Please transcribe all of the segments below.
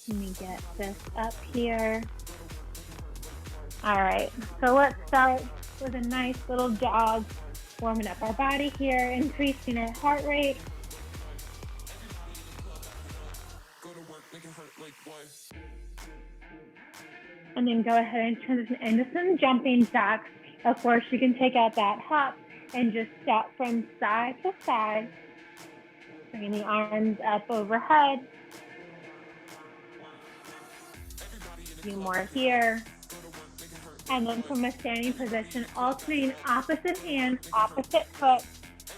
Let me get this up here. All right, so let's start with a nice little jog, warming up our body here, increasing our heart rate. And then go ahead and transition into some jumping jacks. Of course, you can take out that hop and just step from side to side, bringing the arms up overhead. A few more here. And then from a standing position, alternating opposite hand, opposite foot,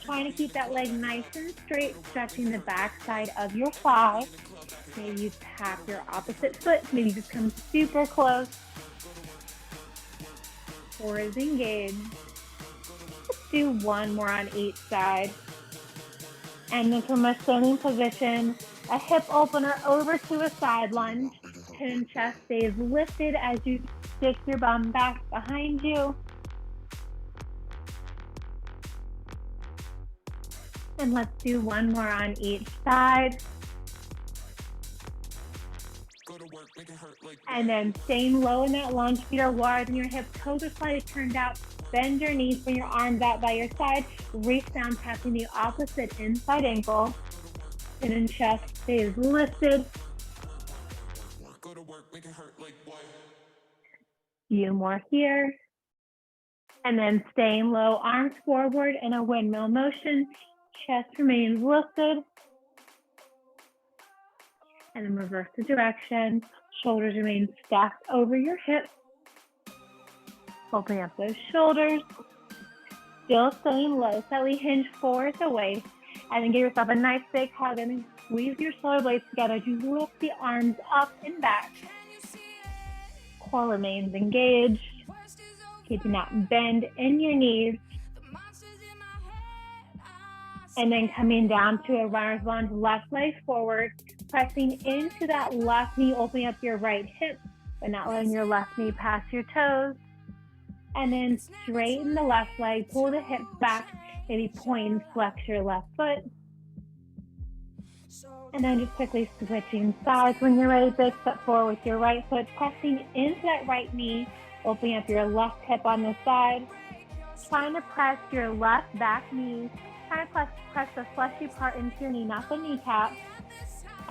trying to keep that leg nice and straight, stretching the back side of your thigh. Maybe you tap your opposite foot, maybe just come super close. Core is engaged. Let's do one more on each side. And then from a standing position, a hip opener over to a side lunge. Head and chest stays lifted as you stick your bum back behind you. And let's do one more on each side. And then staying low in that lunge, feet are wide and your hips, toes are slightly turned out. Bend your knees, bring your arms out by your side. Reach down, tapping the opposite inside ankle. Chin and chest stays lifted. Few more here. And then staying low, arms forward in a windmill motion. Chest remains lifted. And then reverse the direction. Shoulders remain stacked over your hips. Opening up those shoulders. Still staying low, slightly hinge forward the waist. And then give yourself a nice big hug and then squeeze your shoulder blades together as you lift the arms up and back. Core remains engaged. Keeping that bend in your knees. And then coming down to a runner's lunge, left leg forward, pressing into that left knee, opening up your right hip, but not letting your left knee pass your toes. And then straighten the left leg, pull the hips back, maybe point and flex your left foot. And then just quickly switching sides. When you're ready, big step forward with your right foot, pressing into that right knee, opening up your left hip on the side. Trying to press your left back knee. Trying to press the fleshy part into your knee, not the kneecap.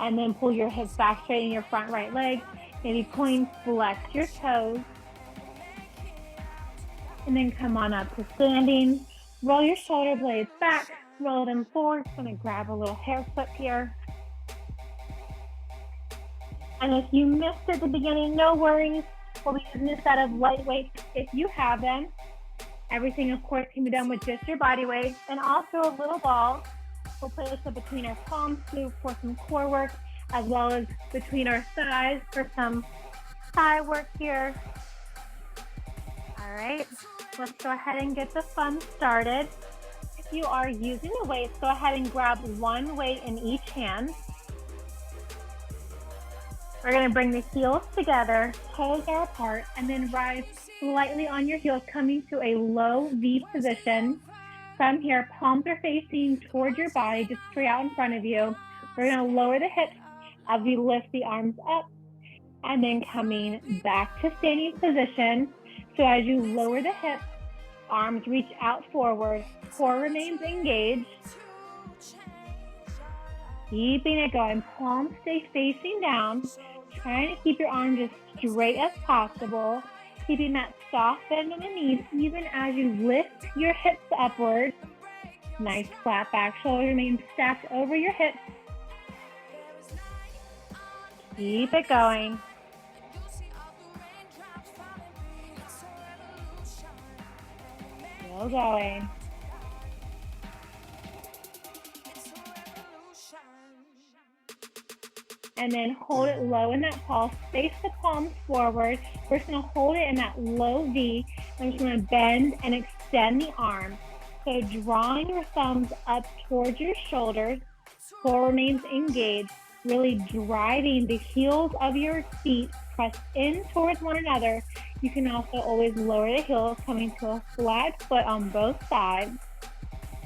And then pull your hips back, straighten your front right leg. Maybe point, flex your toes. And then come on up to standing. Roll your shoulder blades back, roll them forward. Just gonna grab a little hair flip here. And if you missed at the beginning, no worries. We'll be using a set of light weights if you have them. Everything, of course, can be done with just your body weight. And also a little ball. We'll place it between our palms for some core work, as well as between our thighs for some thigh work here. All right, let's go ahead and get the fun started. If you are using the weights, go ahead and grab one weight in each hand. We're gonna bring the heels together, toes are apart, and then rise slightly on your heels, coming to a low V position. From here, palms are facing towards your body, just straight out in front of you. We're gonna lower the hips as we lift the arms up, and then coming back to standing position. So as you lower the hips, arms reach out forward, core remains engaged. Keeping it going, palms stay facing down, trying to keep your arms as straight as possible, keeping that soft bend in the knees even as you lift your hips upward. Nice flat back, shoulder remains stacked over your hips. Keep it going. Still going. And then hold it low in that pulse. Face the palms forward. We're just going to hold it in that low V. I'm just going to bend and extend the arm. So drawing your thumbs up towards your shoulders. Core remains engaged. Really driving the heels of your feet. Press in towards one another. You can also always lower the heels, coming to a flat foot on both sides.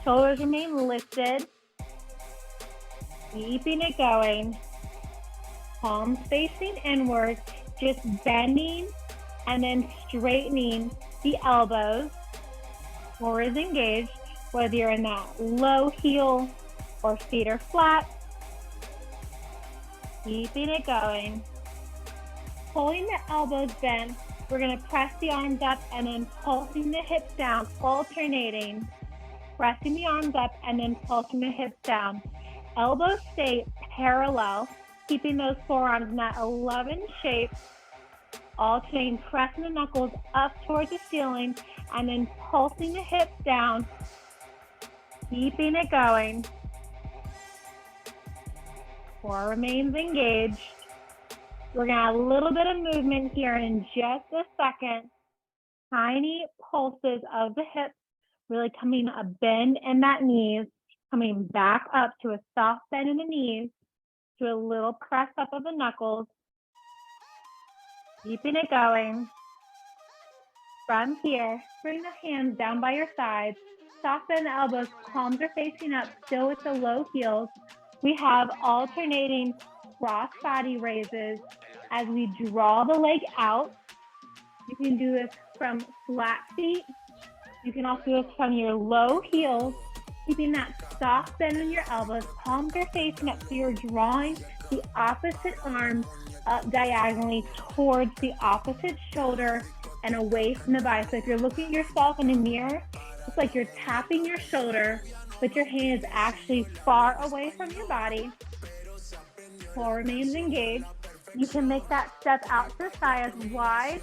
Shoulders remain lifted. Keeping it going. palms facing inward, just bending and then straightening the elbows. Core is engaged, whether you're in that low heel or feet are flat. Keeping it going. Pulling the elbows bent, we're gonna press the arms up and then pulsing the hips down, alternating. Pressing the arms up and then pulsing the hips down. Elbows stay parallel, keeping those forearms in that 11 shape. Alternating, pressing the knuckles up towards the ceiling and then pulsing the hips down. Keeping it going. Core remains engaged. We're gonna have a little bit of movement here in just a second. Tiny pulses of the hips, really coming a bend in that knees, coming back up to a soft bend in the knees, to a little press up of the knuckles. Keeping it going. From here, bring the hands down by your sides. Soft bend the elbows, palms are facing up, still with the low heels. We have alternating cross body raises as we draw the leg out. You can do this from flat feet. You can also do this from your low heels, keeping that soft bend in your elbows. Palms are facing up, so you're drawing the opposite arm up diagonally towards the opposite shoulder and away from the body. So if you're looking at yourself in the mirror, it's like you're tapping your shoulder, but your hand is actually far away from your body. Core remains engaged. You can make that step out to the side as wide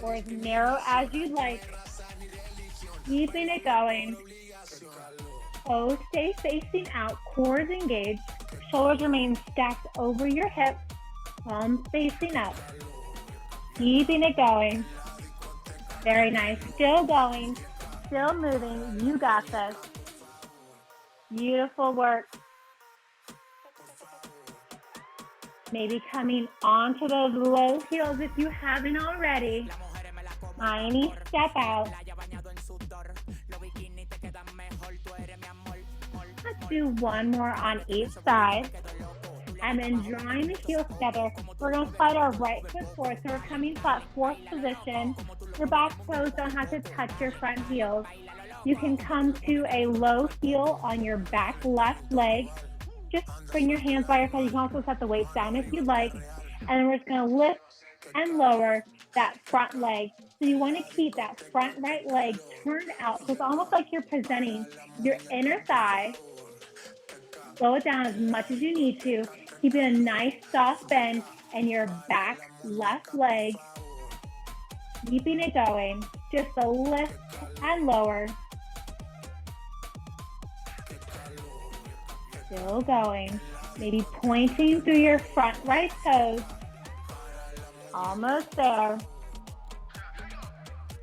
or as narrow as you'd like. Keeping it going. Toes stay facing out, core is engaged. Shoulders remain stacked over your hips, palms facing up. Keeping it going. Very nice. Still going, still moving. You got this. Beautiful work. Maybe coming onto those low heels if you haven't already. Tiny step out. Let's do one more on each side. And then drawing the heels together, we're going to slide our right foot forward. So we're coming flat, fourth position. Your back toes don't have to touch your front heels. You can come to a low heel on your back left leg. Just bring your hands by your side. You can also set the weights down if you'd like. And then we're just going to lift and lower that front leg. So you want to keep that front right leg turned out. So it's almost like you're presenting your inner thigh. Slow it down as much as you need to. Keeping a nice soft bend in your back left leg. Keeping it going. Just a lift and lower. Still going. Maybe pointing through your front right toes. Almost there.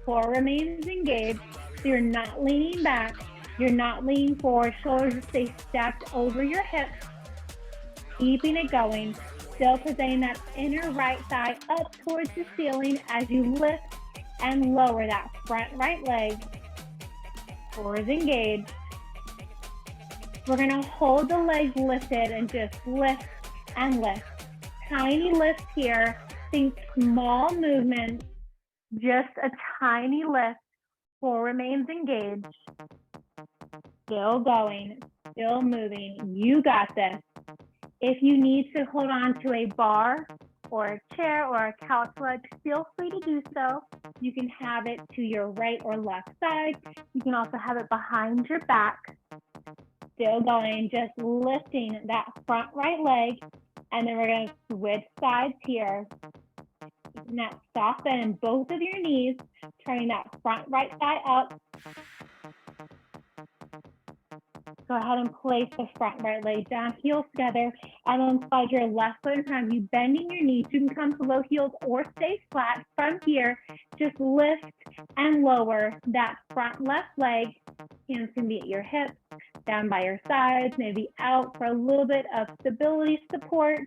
Core remains engaged. So you're not leaning back. You're not leaning forward. Shoulders stay stacked over your hips. Keeping it going. Still presenting that inner right thigh up towards the ceiling as you lift and lower that front right leg. Core is engaged. We're going to hold the legs lifted and just lift and lift. Tiny lift here. Think small movements. Just a tiny lift. Core remains engaged. Still going. Still moving. You got this. If you need to hold on to a bar or a chair or a couch ledge, feel free to do so. You can have it to your right or left side. You can also have it behind your back. Still going, just lifting that front right leg, and then we're going to switch sides here. Keeping that soft bend in both of your knees, turning that front right thigh up. Go ahead and place the front right leg down, heels together, and then slide your left foot in front of you, bending your knees. You can come to low heels or stay flat. From here, just lift and lower that front left leg. Hands can be at your hips, down by your sides, maybe out for a little bit of stability support.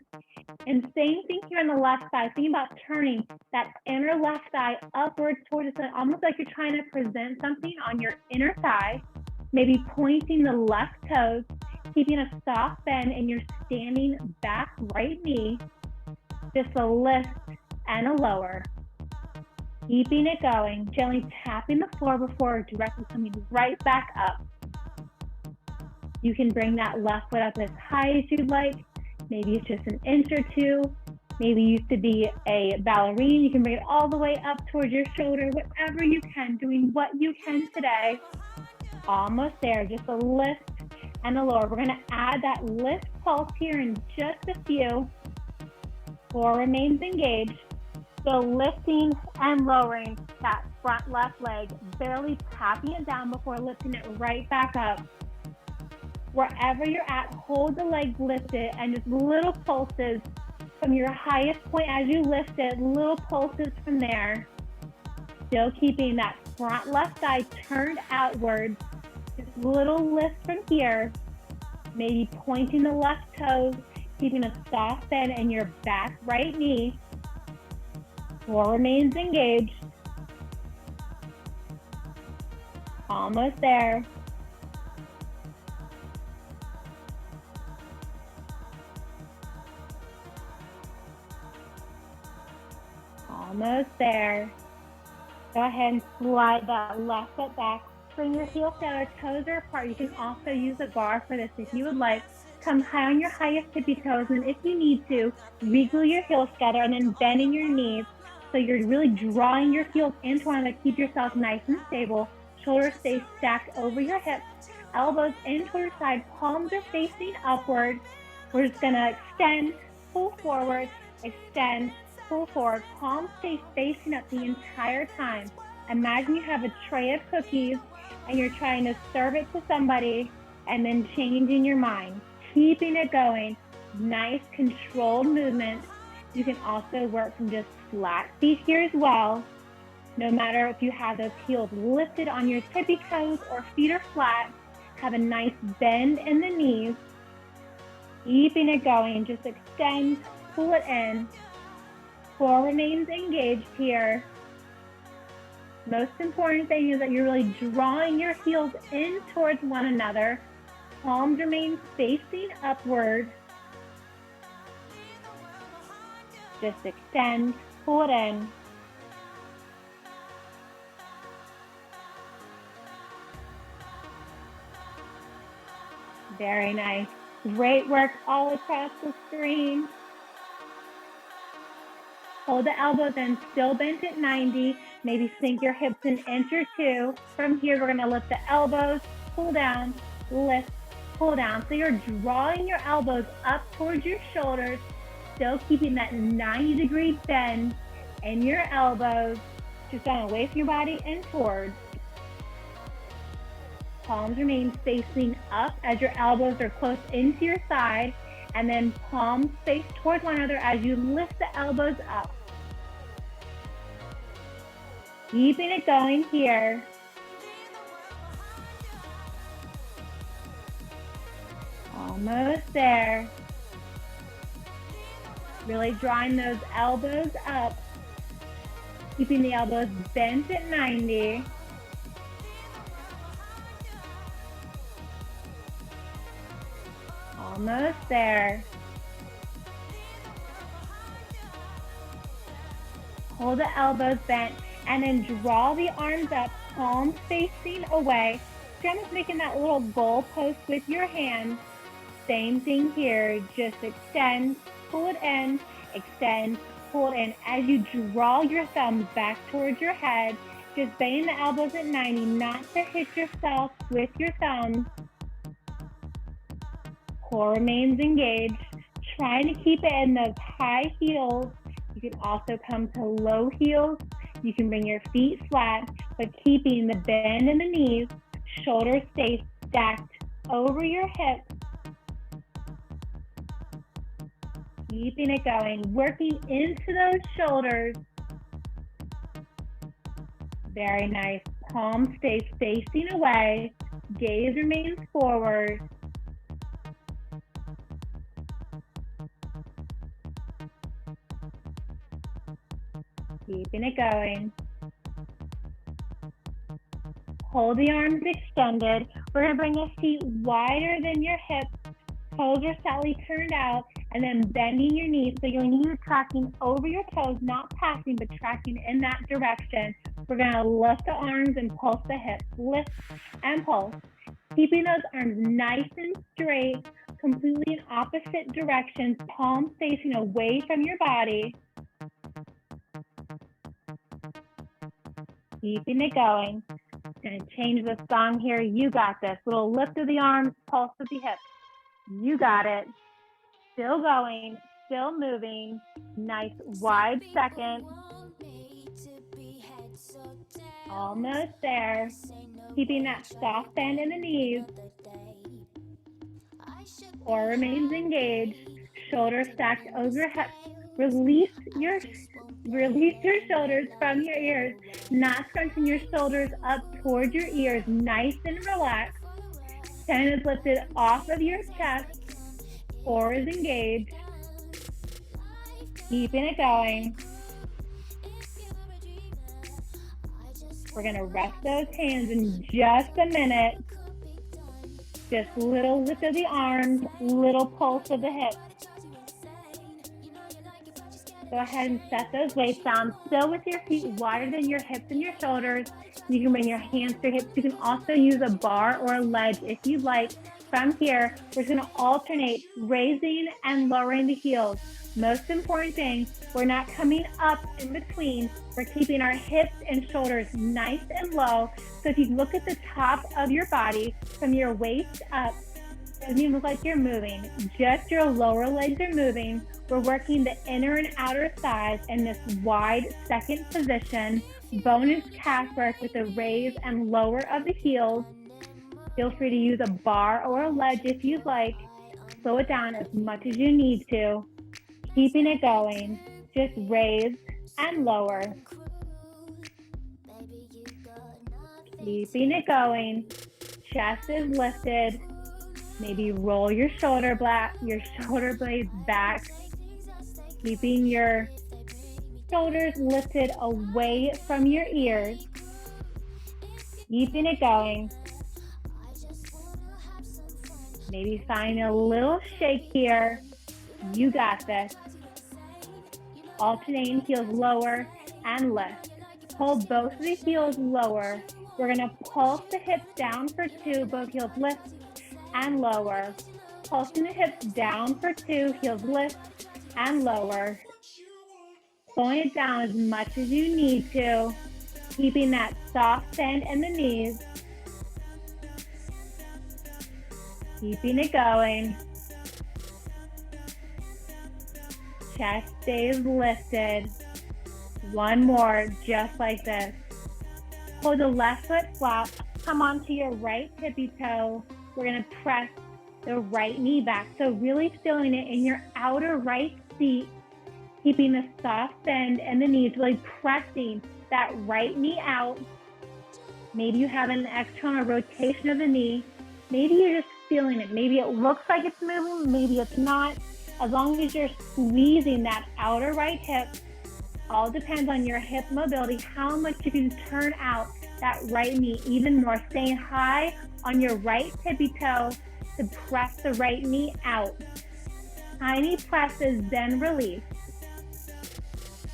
And same thing here on the left side. Think about turning that inner left thigh upwards towards the sun, almost like you're trying to present something on your inner thigh. Maybe pointing the left toes, keeping a soft bend in your standing back right knee. just a lift and a lower. Keeping it going, gently tapping the floor before directly coming right back up. You can bring that left foot up as high as you'd like. Maybe it's just an inch or two. Maybe you used to be a ballerina. You can bring it all the way up towards your shoulder, whatever you can, doing what you can today. Almost there, just a lift and a lower. We're gonna add that lift pulse here in just a few. Core remains engaged. So lifting and lowering that front left leg, barely tapping it down before lifting it right back up. Wherever you're at, hold the leg lifted and just little pulses from your highest point as you lift it, little pulses from there. Still keeping that front left thigh turned outwards. Just little lifts from here. Maybe pointing the left toes, keeping a soft bend in your back right knee. Core remains engaged. Almost there. Almost there. Go ahead and slide that left foot back. Bring your heels down, toes are apart. You can also use a bar for this if you would like. Come high on your highest tippy toes, and if you need to, wiggle your heels together and then bending your knees. So you're really drawing your heels into one another. Keep yourself nice and stable. Shoulders stay stacked over your hips. Elbows in toward your side. Palms are facing upward. We're just gonna extend, pull forward, extend, pull forward. Palms stay facing up the entire time. Imagine you have a tray of cookies and you're trying to serve it to somebody and then changing your mind. Keeping it going. Nice controlled movement. You can also work from just flat feet here as well. No matter if you have those heels lifted on your tippy toes or feet are flat, have a nice bend in the knees. Keeping it going. Just extend, pull it in. Core remains engaged here. Most important thing is that you're really drawing your heels in towards one another. Palms remain facing upward. Just extend, pull it in. Very nice. Great work all across the screen. Hold the elbows in, still bent at 90. Maybe sink your hips an inch or two. From here, we're gonna lift the elbows, pull down, lift, pull down. So you're drawing your elbows up towards your shoulders, still keeping that 90-degree bend in your elbows, just down away from your body and towards. Palms remain facing up as your elbows are close into your side, and then palms face towards one another as you lift the elbows up. Keeping it going here. Almost there. Really drawing those elbows up. Keeping the elbows bent at 90. Almost there. Hold the elbows bent and then draw the arms up, palms facing away. Kind of making that little goal post with your hands. Same thing here, just extend, pull it in, extend, pull it in. As you draw your thumbs back towards your head, just bend the elbows at 90, not to hit yourself with your thumbs. Core remains engaged. Trying to keep it in those high heels. You can also come to low heels. You can bring your feet flat, but keeping the bend in the knees. Shoulders stay stacked over your hips. Keeping it going, working into those shoulders. Very nice. Palms stay facing away. Gaze remains forward. Keeping it going. Hold the arms extended. We're going to bring the feet wider than your hips. Toes are slightly turned out. And then bending your knees, so your knees are tracking over your toes, not passing, but tracking in that direction. We're gonna lift the arms and pulse the hips, lift and pulse. Keeping those arms nice and straight, completely in opposite directions, palms facing away from your body. Keeping it going. Gonna change the song here. You got this. Little lift of the arms, pulse of the hips. You got it. Still going, still moving. Nice wide second. Almost there. Keeping that soft bend in the knees. Core remains engaged. Shoulders stacked over your hips. Release your shoulders from your ears, not scrunching your shoulders up towards your ears. Nice and relaxed. Chin is lifted off of your chest. Core is engaged. Keeping it going. We're going to rest those hands in just a minute. Just little lift of the arms, little pulse of the hips. Go ahead and set those weights down, still with your feet wider than your hips and your shoulders. You can bring your hands to your hips. You can also use a bar or a ledge if you'd like. From here, we're just gonna alternate raising and lowering the heels. Most important thing, we're not coming up in between. We're keeping our hips and shoulders nice and low. So if you look at the top of your body from your waist up, it doesn't even look like you're moving. Just your lower legs are moving. We're working the inner and outer thighs in this wide second position. Bonus calf work with the raise and lower of the heels. Feel free to use a bar or a ledge if you'd like. Slow it down as much as you need to. Keeping it going. Just raise and lower. Keeping it going. Chest is lifted. Maybe roll your shoulder blades back. Keeping your shoulders lifted away from your ears. Keeping it going. Maybe find a little shake here. You got this. Alternating heels lower and lift. Hold both of the heels lower. We're going to pulse the hips down for 2. Both heels lift and lower. Pulsing the hips down for 2. Heels lift and lower. Slowing it down as much as you need to. Keeping that soft bend in the knees. Keeping it going. Chest stays lifted. One more, just like this. Hold the left foot flat. Come onto your right tippy toe. We're gonna press the right knee back. So really feeling it in your outer right seat. Keeping the soft bend in the knees, really pressing that right knee out. Maybe you have an external rotation of the knee. Maybe you're just feeling it. Maybe it looks like it's moving, maybe it's not. As long as you're squeezing that outer right hip, all depends on your hip mobility, how much you can turn out that right knee even more. Staying high on your right tippy toe to press the right knee out. Tiny presses, then release.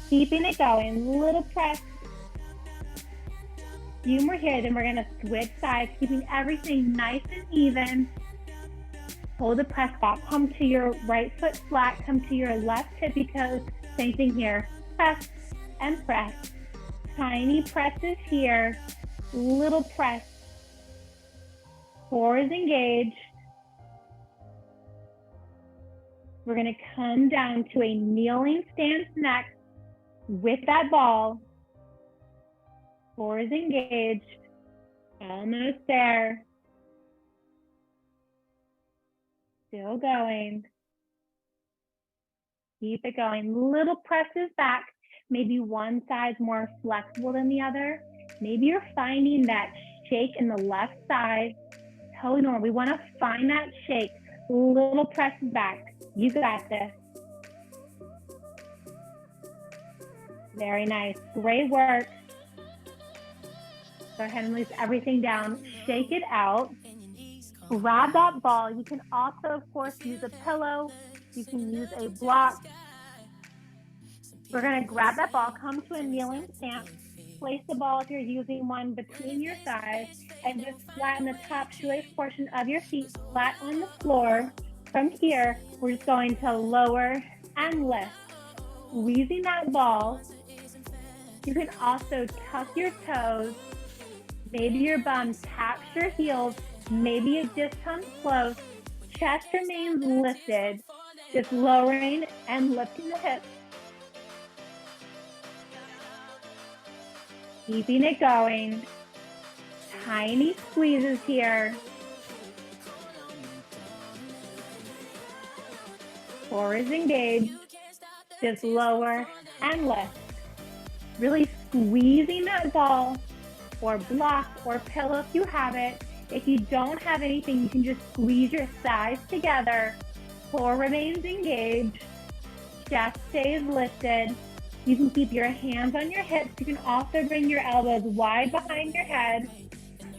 Keeping it going, little press. Few more here, then we're gonna switch sides, keeping everything nice and even. Hold the press back, come to your right foot flat, come to your left tippy toes. Same thing here, press and press. Tiny presses here, little press. Core is engaged. We're gonna come down to a kneeling stance next with that ball. Core is engaged, almost there. Still going. Keep it going. Little presses back. Maybe one side's more flexible than the other. Maybe you're finding that shake in the left side. Totally normal. We want to find that shake. Little presses back. You got this. Very nice. Great work. Go ahead and release everything down. Shake it out. Grab that ball. You can also, of course, use a pillow You can use a block. We're going to grab that ball, come to a kneeling stance, place the ball if you're using one between your thighs, and just flatten the top shoelace portion of your feet flat on the floor. From here, we're just going to lower and lift, squeezing that ball. You can also tuck your toes. Maybe your bum taps your heels. Maybe it just comes close. Chest remains lifted, just lowering and lifting the hips. Keeping it going. Tiny squeezes here. Core is engaged. Just lower and lift. Really squeezing that ball or block or pillow if you have it. If you don't have anything, you can just squeeze your thighs together. Core remains engaged. Chest stays lifted. You can keep your hands on your hips. You can also bring your elbows wide behind your head.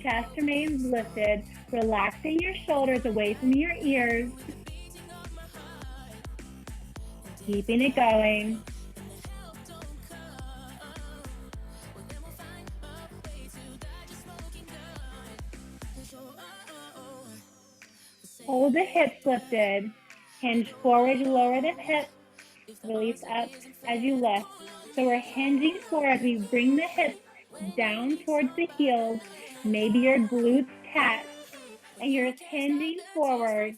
Chest remains lifted. Relaxing your shoulders away from your ears. Keeping it going. Hold the hips lifted. Hinge forward, lower the hips. Release up as you lift. So we're hinging forward. We bring the hips down towards the heels. Maybe your glutes touch. And you're hinging forward.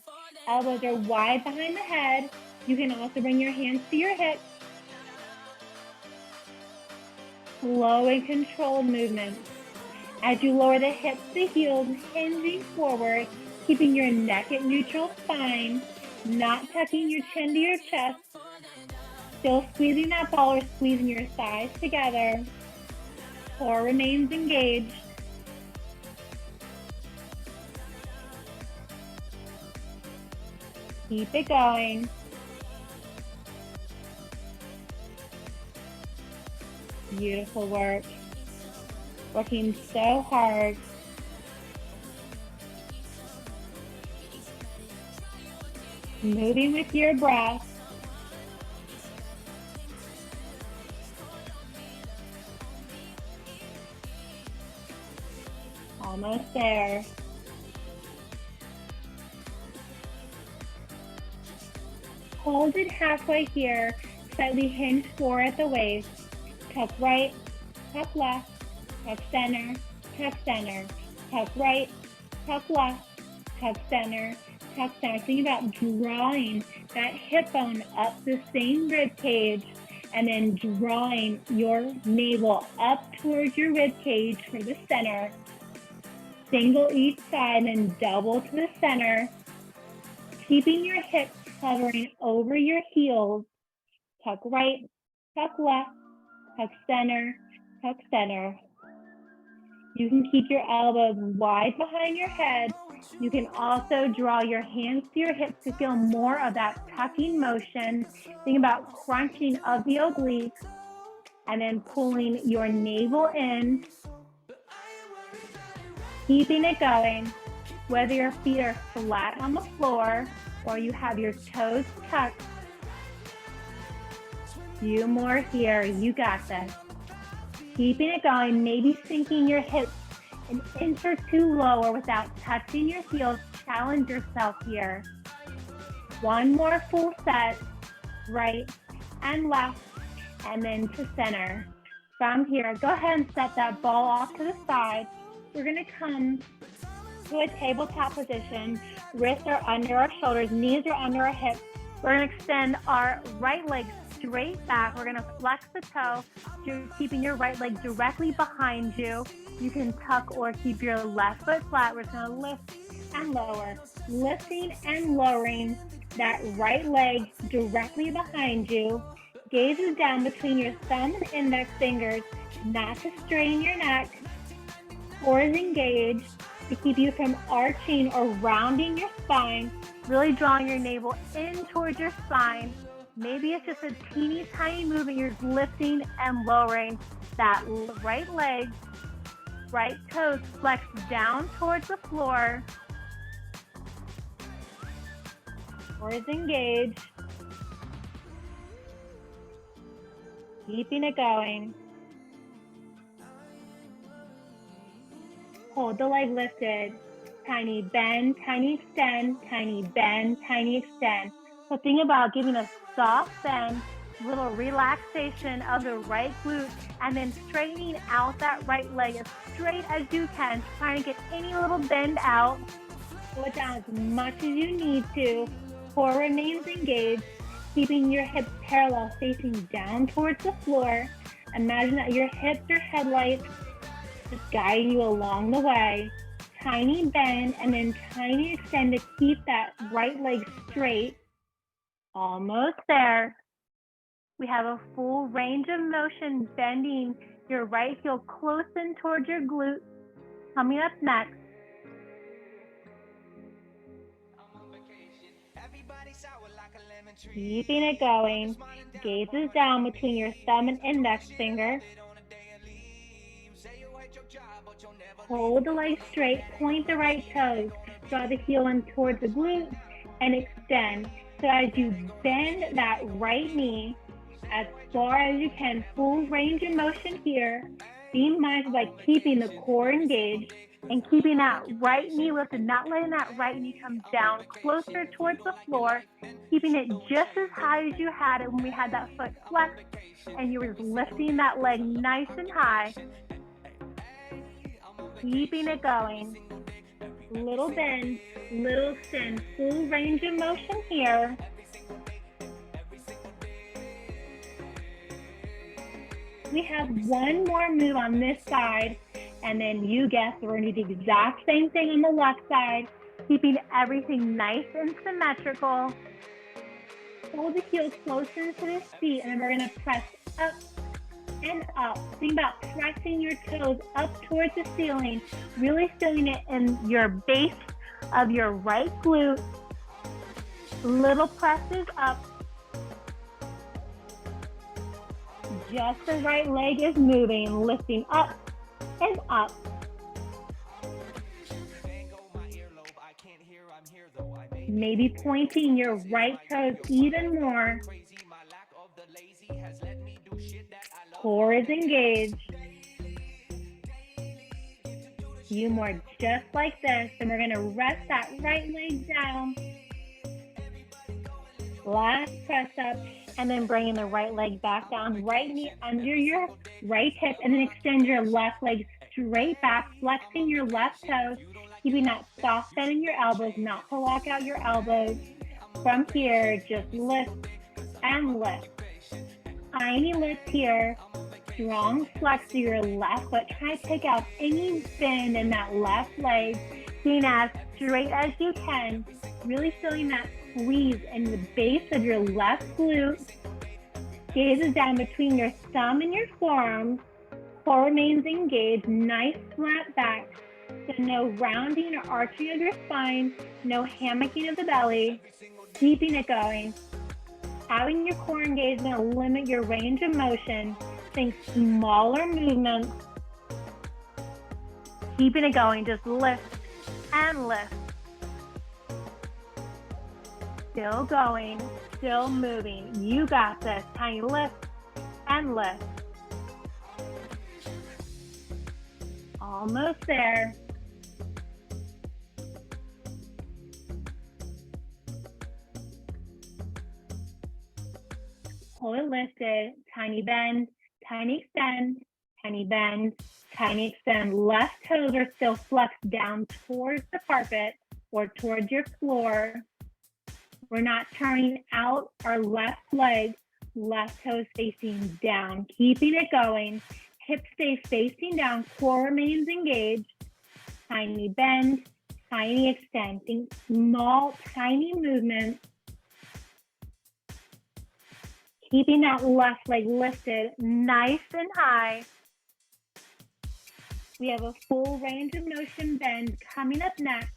Elbows are wide behind the head. You can also bring your hands to your hips. Slow and controlled movements. As you lower the hips to the heels, hinging forward, keeping your neck at neutral spine, not tucking your chin to your chest. Still squeezing that ball or squeezing your thighs together. Core remains engaged. Keep it going. Beautiful work. Working so hard. Moving with your breath. Almost there. Hold it halfway here. Slightly hinge forward at the waist. Tuck right, tuck left, tuck center, tuck center, tuck right, tuck left, tuck center, tuck center. Think about drawing that hip bone up the same rib cage and then drawing your navel up towards your rib cage for the center. Single each side and then double to the center. Keeping your hips hovering over your heels. Tuck right, tuck left, tuck center, tuck center. You can keep your elbows wide behind your head. You can also draw your hands to your hips to feel more of that tucking motion. Think about crunching of the obliques and then pulling your navel in. Keeping it going, whether your feet are flat on the floor or you have your toes tucked. Few more here, you got this. Keeping it going, maybe sinking your hips an inch or two lower without touching your heels. Challenge yourself here. One more full set, right and left, and then to center. From here, go ahead and set that ball off to the side. We're gonna come to a tabletop position. Wrists are under our shoulders, knees are under our hips. We're gonna extend our right leg straight back. We're gonna flex the toe. You're keeping your right leg directly behind you. You can tuck or keep your left foot flat. We're just gonna lift and lower. Lifting and lowering that right leg directly behind you. Gaze is down between your thumb and index fingers, not to strain your neck. Core is engaged to keep you from arching or rounding your spine, really drawing your navel in towards your spine. Maybe it's just a teeny tiny movement. You're lifting and lowering that right leg, right toes flex down towards the floor. Core is engaged. Keeping it going. Hold the leg lifted. Tiny bend, tiny extend, tiny bend, tiny extend. So think about giving a soft bend, little relaxation of the right glute, and then straightening out that right leg as straight as you can, trying to get any little bend out. Pull it down as much as you need to. Core remains engaged, keeping your hips parallel, facing down towards the floor. Imagine that your hips are headlights, just guiding you along the way. Tiny bend and then tiny extend to keep that right leg straight. Almost there. We have a full range of motion, bending your right heel close in towards your glute. Coming up next. Keeping it going. Gazes down between your thumb and index finger. Hold the leg straight, point the right toes, draw the heel in towards the glute, and extend. So as you bend that right knee as far as you can, full range of motion here. Be mindful by keeping the core engaged and keeping that right knee lifted, not letting that right knee come down closer towards the floor, keeping it just as high as you had it when we had that foot flexed and you were just lifting that leg nice and high. Keeping it going. Little bend, little extend, full range of motion here. We have one more move on this side, and then you guess we're going to do the exact same thing on the left side, keeping everything nice and symmetrical. Hold the heel close into the seat, and then we're going to press up and up. Think about pressing your toes up towards the ceiling, really feeling it in your base of your right glute. Little presses up. Just the right leg is moving, lifting up and up. Maybe pointing your right toes even more. Core is engaged. Few more just like this, and we're going to rest that right leg down. Last press up, and then bringing the right leg back down, right knee under your right hip, and then extend your left leg straight back, flexing your left toes, keeping that soft bend in your elbows, not to lock out your elbows. From here, just lift and lift. Tiny lift here. Strong flex to your left foot. Try to take out any bend in that left leg, being as straight as you can. Really feeling that squeeze in the base of your left glute. Gazes down between your thumb and your forearm. Core remains engaged. Nice flat back. So no rounding or arching of your spine. No hammocking of the belly. Keeping it going. Having your core engaged is going to limit your range of motion. Think smaller movements. Keeping it going. Just lift and lift. Still going, still moving. You got this. Tiny lift and lift. Almost there. Hold it lifted. Tiny bend, tiny extend, tiny bend, tiny extend. Left toes are still flexed down towards the carpet or towards your floor. We're not turning out our left leg, left toes facing down, keeping it going. Hips stay facing down, core remains engaged. Tiny bend, tiny extend. Think small, tiny movements. Keeping that left leg lifted nice and high. We have a full range of motion bend coming up next.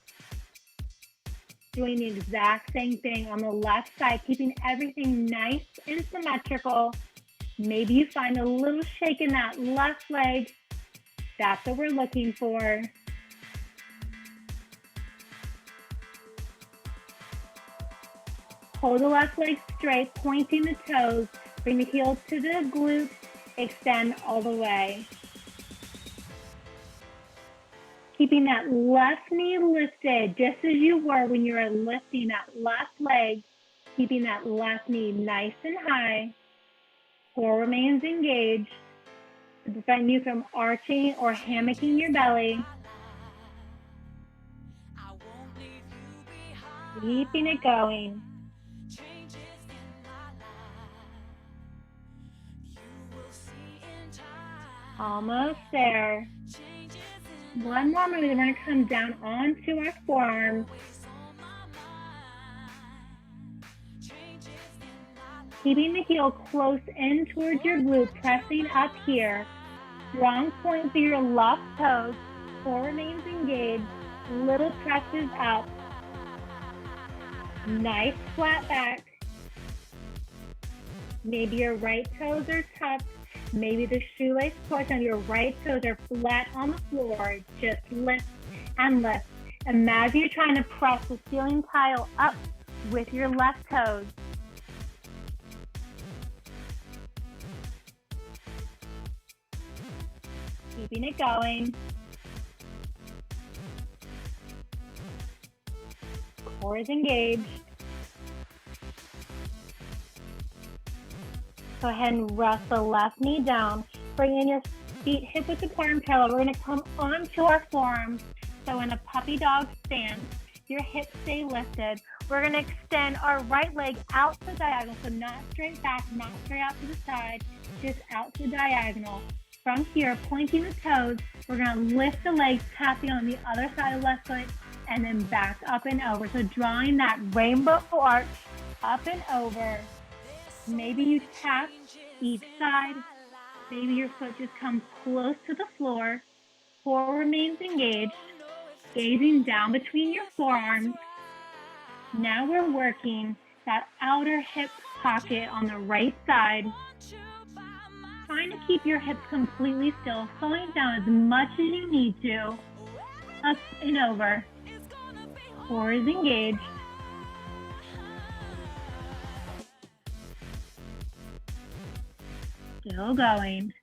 Doing the exact same thing on the left side, keeping everything nice and symmetrical. Maybe you find a little shake in that left leg. That's what we're looking for. Hold the left leg straight, pointing the toes. Bring the heel to the glute, extend all the way. Keeping that left knee lifted, just as you were when you were lifting that left leg, keeping that left knee nice and high. Core remains engaged to prevent you from arching or hammocking your belly. Keeping it going. Almost there. One more move, we're going to come down onto our forearms. Keeping the heel close in towards your glute, pressing up here. Strong point through your left toes. Core remains engaged. Little presses up. Nice flat back. Maybe your right toes are tucked. Maybe the shoelace portion of your right toes are flat on the floor. Just lift and lift. Imagine you're trying to press the ceiling tile up with your left toes. Keeping it going. Core is engaged. Go ahead and rest the left knee down. Bring in your feet hip width apart and parallel. We're going to come onto our forearms. So in a puppy dog stance, your hips stay lifted. We're going to extend our right leg out to the diagonal. So not straight back, not straight out to the side, just out to the diagonal. From here, pointing the toes, we're going to lift the legs, tapping on the other side of the left foot, and then back up and over. So drawing that rainbow arch up and over. Maybe you tap each side. Maybe your foot just comes close to the floor. Core remains engaged. Gazing down between your forearms. Now we're working that outer hip pocket on the right side. Trying to keep your hips completely still. Slowing down as much as you need to. Up and over. Core is engaged. Still going.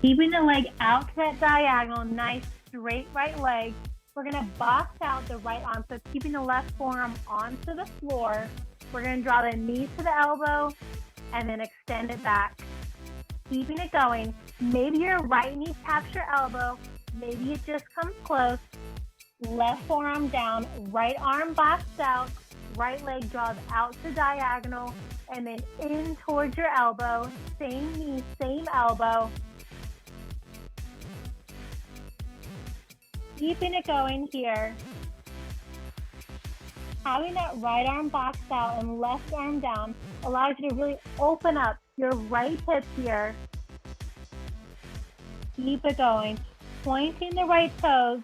Keeping the leg out to that diagonal, nice straight right leg. We're going to box out the right arm, so keeping the left forearm onto the floor. We're going to draw the knee to the elbow and then extend it back. Keeping it going. Maybe your right knee taps your elbow. Maybe it just comes close. Left forearm down, right arm boxed out. Right leg draws out to diagonal and then in towards your elbow. Same knee, same elbow. Keeping it going here. Having that right arm boxed out and left arm down allows you to really open up your right hip here. Keep it going. Pointing the right toes.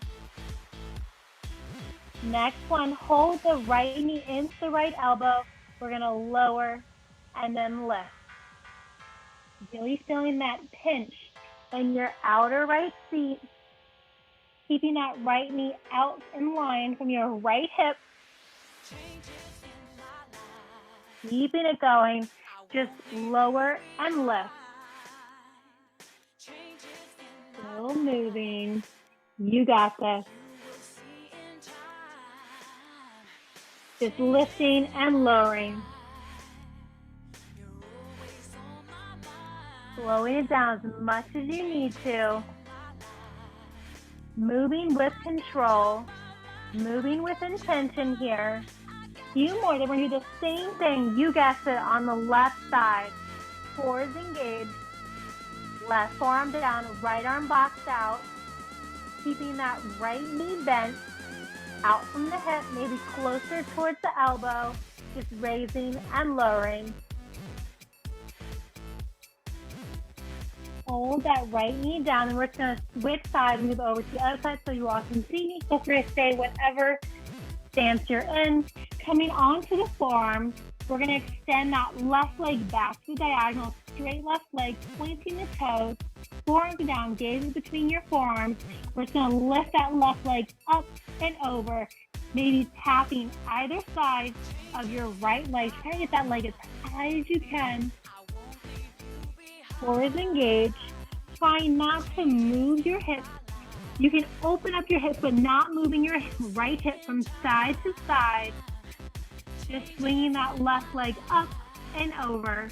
Next one, hold the right knee into the right elbow. We're going to lower and then lift. Really feeling that pinch in your outer right seat. Keeping that right knee out in line from your right hip. Keeping it going. Just lower and lift. Still moving. You got this. Just lifting and lowering. Slowing it down as much as you need to. Moving with control. Moving with intention here. Few more. Then we're going to do the same thing. You guessed it, on the left side. Core is engaged. Left forearm down. Right arm boxed out. Keeping that right knee bent. Out from the hip, maybe closer towards the elbow, just raising and lowering. Hold that right knee down, and we're just going to switch sides and move over to the other side so you all can see me. Feel free to stay whatever stance you're in. Coming onto the forearms, we're going to extend that left leg back to the diagonal, straight left leg, pointing the toes, forearms down, gazing between your forearms. We're just going to lift that left leg up and over. Maybe tapping either side of your right leg. Try to get that leg as high as you can. Core is engaged. Try not to move your hips. You can open up your hips, but not moving your right hip from side to side. Just swinging that left leg up and over.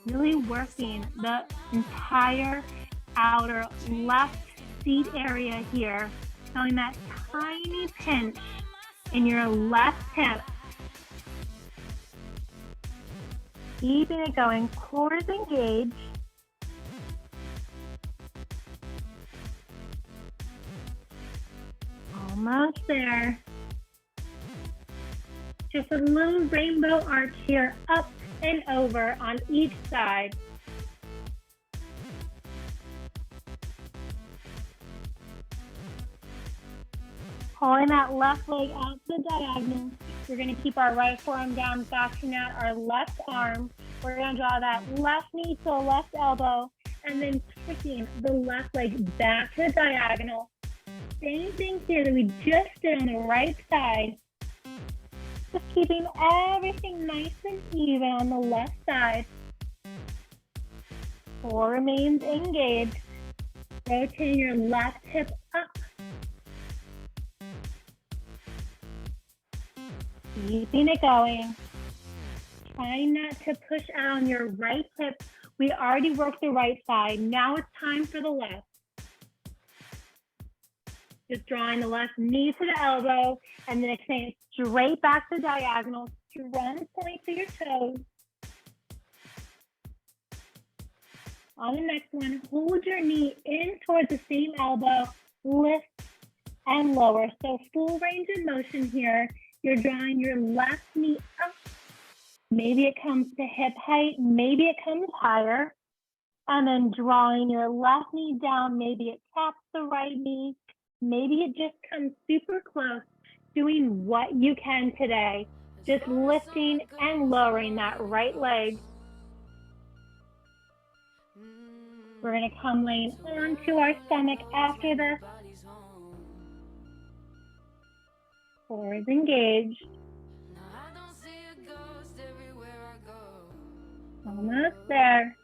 Really working the entire outer left seat area here. Feeling that tiny pinch in your left hip. Keeping it going. Core is engaged. Almost there. Just a little rainbow arch here, up and over on each side. Pulling that left leg out to the diagonal. We're going to keep our right forearm down, backing out our left arm. We're going to draw that left knee to the left elbow, and then kicking the left leg back to the diagonal. Same thing here that we just did on the right side. Just keeping everything nice and even on the left side. Core remains engaged. Rotating your left hip up. Keeping it going. Trying not to push out on your right hip. We already worked the right side. Now it's time for the left. Just drawing the left knee to the elbow and then extending straight back to diagonal. Strong point to your toes. On the next one, hold your knee in towards the same elbow, lift and lower. So full range of motion here. You're drawing your left knee up. Maybe it comes to hip height, maybe it comes higher. And then drawing your left knee down, maybe it taps the right knee. Maybe it just comes super close, doing what you can today. Just lifting and lowering that right leg. We're going to come laying onto our stomach after this. Core is engaged. Almost there.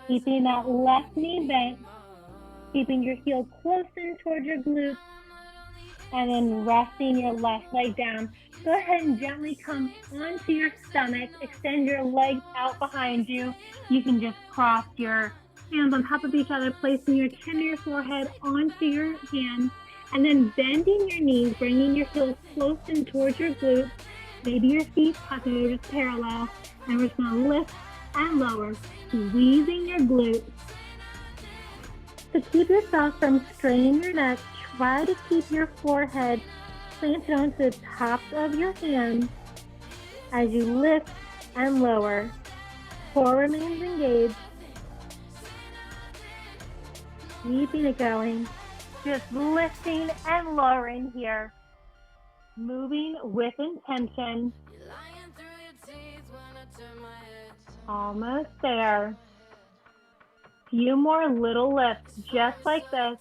Keeping that left knee bent. Keeping your heel close in towards your glutes, and then resting your left leg down. Go ahead and gently come onto your stomach. Extend your legs out behind you. You can just cross your hands on top of each other, placing your chin to your forehead onto your hands, and then bending your knees, bringing your heels close in towards your glutes. Maybe your feet tucking or just parallel, and we're just going to lift and lower, squeezing your glutes. To keep yourself from straining your neck, try to keep your forehead planted onto the tops of your hands as you lift and lower. Core remains engaged. Keeping it going. Just lifting and lowering here. Moving with intention. Almost there. Few more little lifts, just like this.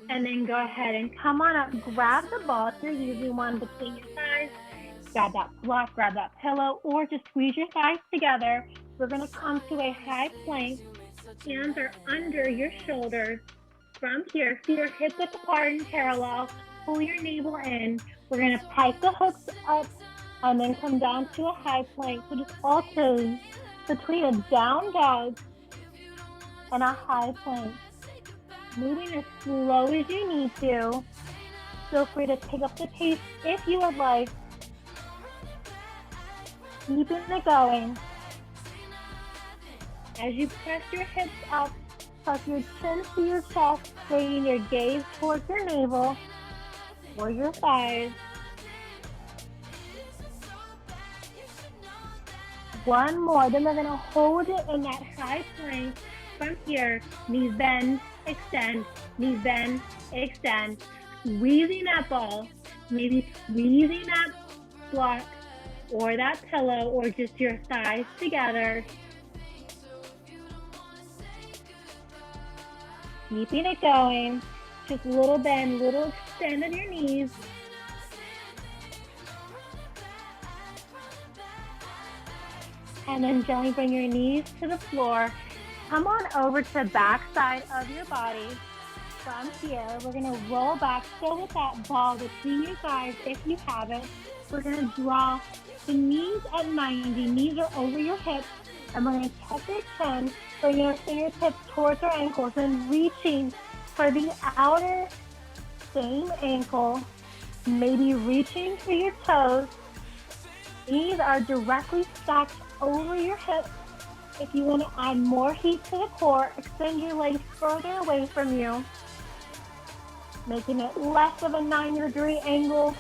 And then go ahead and come on up, grab the ball if you're using one between your thighs. Grab that block, grab that pillow, or just squeeze your thighs together. We're going to come to a high plank. Hands are under your shoulders. From here, feet are hip width apart and parallel. Pull your navel in. We're going to pike the hooks up and then come down to a high plank. So just alternate between a down dog and a high plank. Moving as slow as you need to. Feel free to pick up the pace if you would like. Keeping it going. As you press your hips up, tuck your chin to your chest, bringing your gaze towards your navel or your thighs. One more, then we're going to hold it in that high plank. From here, knees bend, extend, knees bend, extend. Squeezing that ball, maybe squeezing that block or that pillow or just your thighs together. Keeping it going. Just little bend, little extend on your knees. And then gently bring your knees to the floor. Come on over to the back side of your body. From here, we're going to roll back, still with that ball between your thighs if you have it. We're going to draw the knees at 90. Knees are over your hips. And we're going to tuck your chin, bring your fingertips towards our ankles and reaching for the outer same ankle. Maybe reaching for your toes. Knees are directly stacked over your hips. If you want to add more heat to the core, extend your legs further away from you, making it less of a 90-degree angle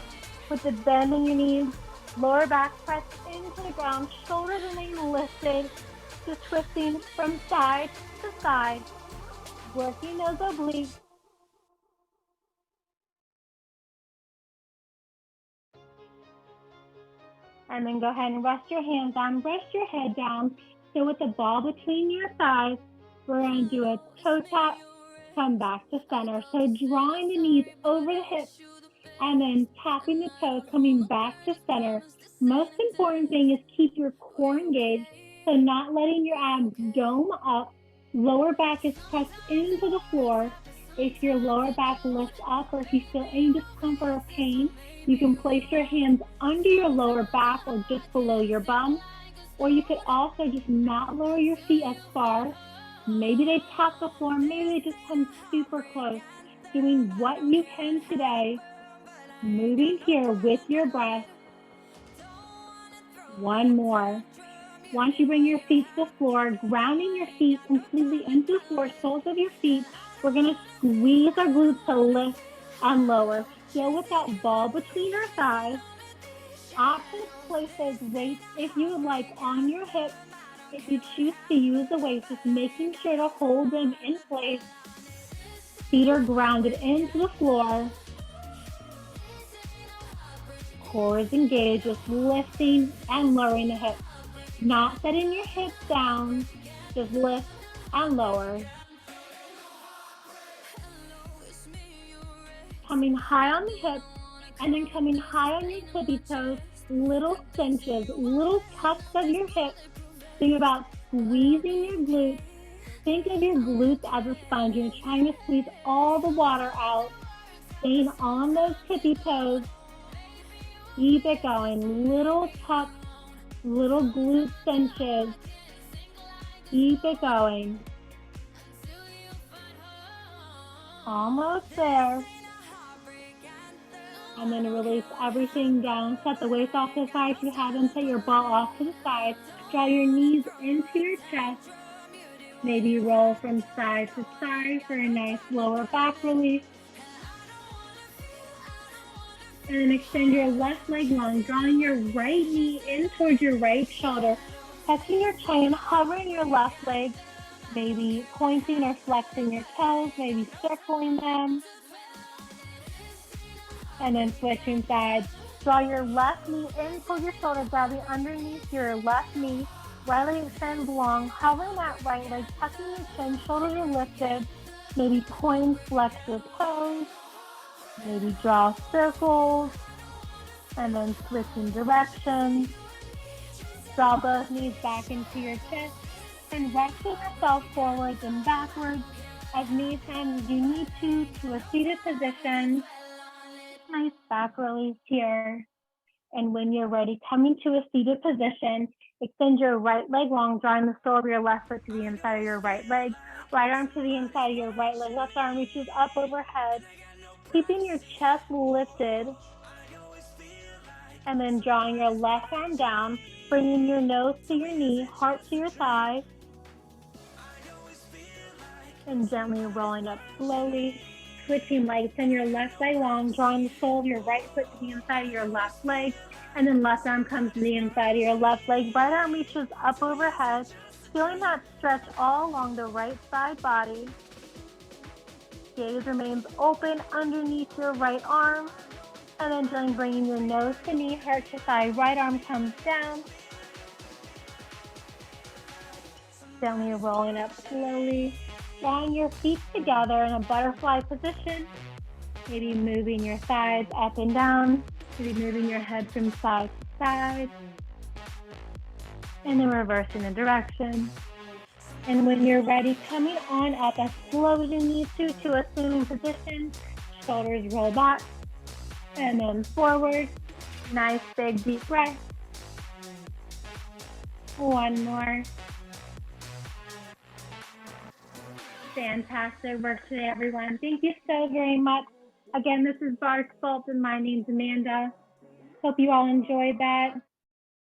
with the bend in your knees. Lower back press into the ground, shoulders remain lifted, just twisting from side to side, working those obliques. And then go ahead and rest your hands down, rest your head down. So with the ball between your thighs, we're going to do a toe tap, come back to center. So drawing the knees over the hips and then tapping the toes, coming back to center. Most important thing is keep your core engaged, so not letting your abs dome up. Lower back is pressed into the floor. If your lower back lifts up or if you feel any discomfort or pain, you can place your hands under your lower back or just below your bum. Or you could also just not lower your feet as far. Maybe they tap the floor, maybe they just come super close. Doing what you can today. Moving here with your breath. One more. Once you bring your feet to the floor, grounding your feet completely into the floor, soles of your feet, we're going to squeeze our glutes to lift and lower. Still with that ball between our thighs. Options place those weights if you would like on your hips. If you choose to use the weights, just making sure to hold them in place. Feet are grounded into the floor. Core is engaged, just lifting and lowering the hips. Not setting your hips down, just lift and lower. Coming high on the hips and then coming high on your tippy toes, little cinches, little tucks of your hips. Think about squeezing your glutes. Think of your glutes as a sponge. You're trying to squeeze all the water out. Staying on those tippy toes. Keep it going. Little tucks, little glute cinches. Keep it going. Almost there. And then release everything down. Set the weights off to the side if you have them. Set your ball off to the side. Draw your knees into your chest. Maybe roll from side to side for a nice lower back release. And then extend your left leg long, drawing your right knee in towards your right shoulder. Touching your chin, hovering your left leg. Maybe pointing or flexing your toes, maybe circling them. And then switching sides. Draw your left knee in towards your shoulder, grabbing underneath your left knee. Right leg extends long, hovering that right leg, tucking your chin, shoulders are lifted. Maybe point, flex your toes. Maybe draw circles. And then switching directions. Draw both knees back into your chest. And resting yourself forwards and backwards as many times as you need to a seated position. Nice back release here. And when you're ready, coming to a seated position, extend your right leg long, drawing the sole of your left foot to the inside of your right leg. Right arm to the inside of your right leg. Left arm reaches up overhead. Keeping your chest lifted. And then drawing your left arm down, bringing your nose to your knee, heart to your thigh. And gently rolling up slowly. Switching legs, send your left leg long, drawing the sole of your right foot to the inside of your left leg, and then left arm comes to the inside of your left leg. Right arm reaches up overhead, feeling that stretch all along the right side body. Gaze remains open underneath your right arm, and then gently bringing your nose to knee, heart to thigh. Right arm comes down. Gently rolling up slowly. Drawing your feet together in a butterfly position, maybe moving your thighs up and down, maybe moving your head from side to side, and then reversing the direction. And when you're ready, coming on up as slow as you need to a swimming position, shoulders roll back, and then forward. Nice big deep breath. One more. Fantastic work today, everyone. Thank you so very much. Again, this is Barre Sculpt, and my name's Amanda. Hope you all enjoyed that.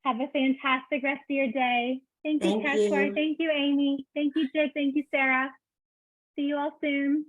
Have a fantastic rest of your day. Thank you, Teshwar. Thank you, Amy. Thank you, Jake. Thank you, Sarah. See you all soon.